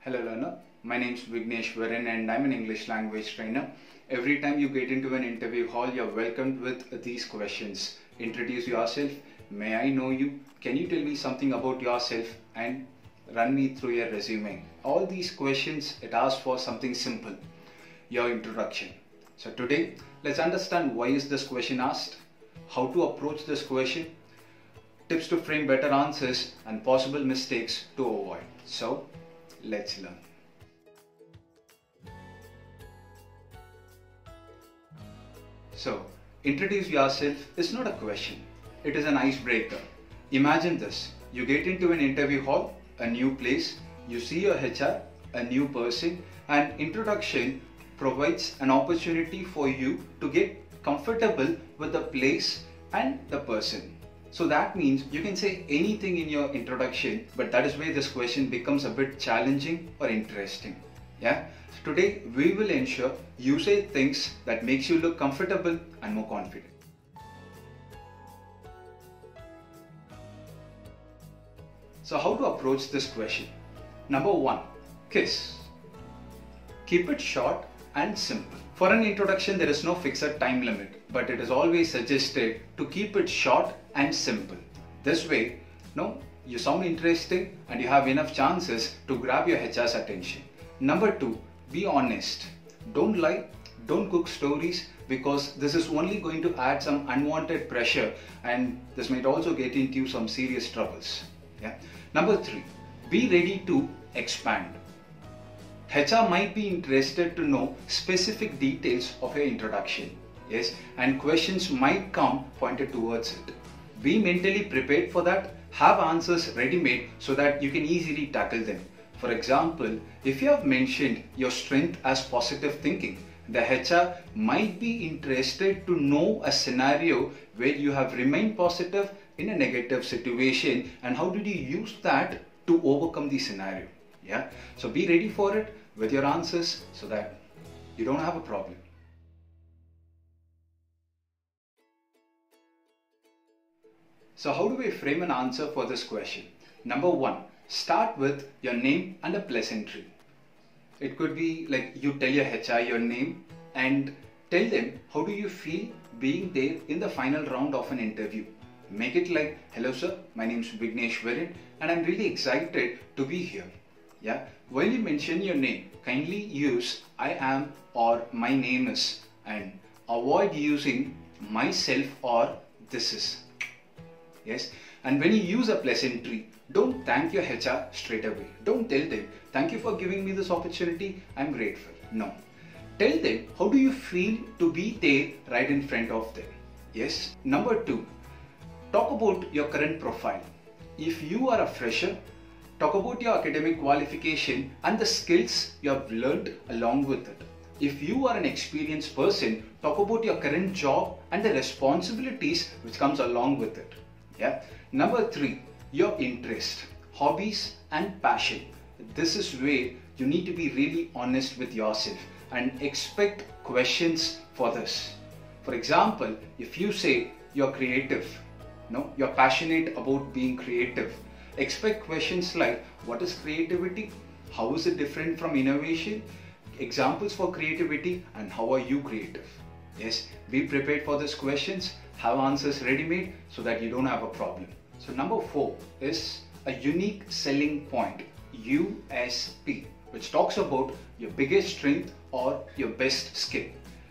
Hello learner, my name is Vignesh Varan and I'm an English language trainer. Every time you get into an interview hall, you're welcomed with these questions. Introduce yourself, may I know you, can you tell me something about yourself, and run me through your resume. All these questions, it asks for something simple, your introduction. So today, let's understand why is this question asked, how to approach this question, tips to frame better answers and possible mistakes to avoid. So let's learn. So, introduce yourself is not a question, it is an icebreaker. Imagine this, you get into an interview hall, a new place, you see your HR, a new person, and introduction provides an opportunity for you to get comfortable with the place and the person. So that means you can say anything in your introduction, but that is where this question becomes a bit challenging or interesting. Yeah. So today we will ensure you say things that makes you look comfortable and more confident. So how to approach this question? Number one, kiss. Keep it short and simple. For an introduction, there is no fixed time limit, but it is always suggested to keep it short and simple. This way, you sound interesting and you have enough chances to grab your HR's attention. Number two, be honest. Don't lie, don't cook stories, because this is only going to add some unwanted pressure and this might also get into some serious troubles. Yeah. Number three, be ready to expand. HR might be interested to know specific details of your introduction, yes, and questions might come pointed towards it. Be mentally prepared for that, have answers ready-made so that you can easily tackle them. For example, if you have mentioned your strength as positive thinking, the HR might be interested to know a scenario where you have remained positive in a negative situation and how did you use that to overcome the scenario. Yeah, so be ready for it with your answers so that you don't have a problem. So how do we frame an answer for this question? Number one, start with your name and a pleasantry. It could be like you tell your HR your name and tell them how do you feel being there in the final round of an interview. Make it like, hello sir, my name is Vignesh Varan and I'm really excited to be here. Yeah. When you mention your name, kindly use I am or my name is and avoid using myself or this is. Yes. And when you use a pleasantry, don't thank your HR straight away. Don't tell them, thank you for giving me this opportunity, I'm grateful. No. Tell them, how do you feel to be there right in front of them? Yes. Number two, talk about your current profile. If you are a fresher, talk about your academic qualification and the skills you have learned along with it. If you are an experienced person, talk about your current job and the responsibilities which comes along with it. Yeah. Number three, your interest, hobbies and passion. This is where you need to be really honest with yourself and expect questions for this. For example, if you say you're creative, you're passionate about being creative, expect questions like what is creativity, how is it different from innovation, examples for creativity and how are you creative. Yes, be prepared for these questions, have answers ready-made so that you don't have a problem. So number four is a unique selling point, USP, which talks about your biggest strength or your best skill.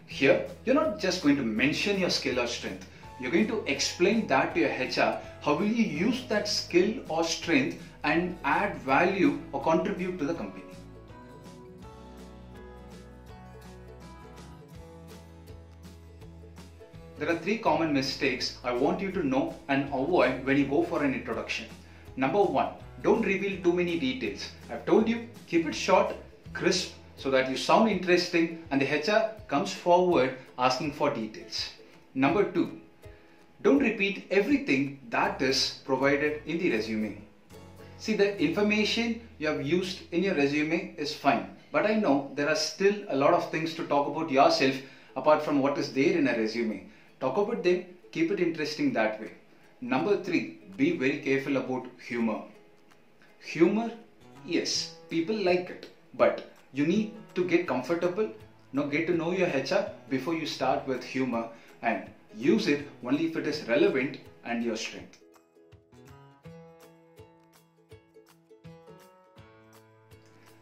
Here, you're not just going to mention your skill or strength, you're going to explain that to your HR. How will you use that skill or strength and add value or contribute to the company? There are three common mistakes I want you to know and avoid when you go for an introduction. Number one, don't reveal too many details. I've told you, keep it short, crisp, so that you sound interesting and the HR comes forward asking for details. Number two, don't repeat everything that is provided in the resume. See, the information you have used in your resume is fine, but I know there are still a lot of things to talk about yourself apart from what is there in a resume. Talk about them, keep it interesting that way. Number three, be very careful about humor. Humor Yes, people like it, but you need to get comfortable, get to know your HR before you start with humor, and use it only if it is relevant and your strength.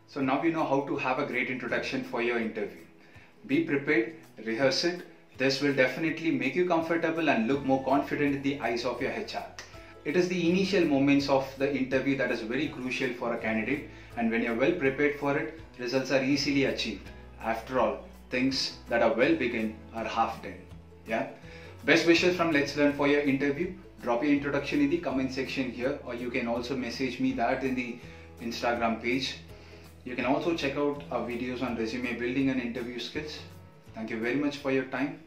So now you know how to have a great introduction for your interview. Be prepared, rehearse it. This will definitely make you comfortable and look more confident in the eyes of your HR. It is the initial moments of the interview that is very crucial for a candidate, and when you're well prepared for it, results are easily achieved. After all, things that are well begun are half done. Yeah? Best wishes from Let's Learn for your interview. Drop your introduction in the comment section here, or you can also message me that in the Instagram page. You can also check out our videos on resume building and interview skills. Thank you very much for your time.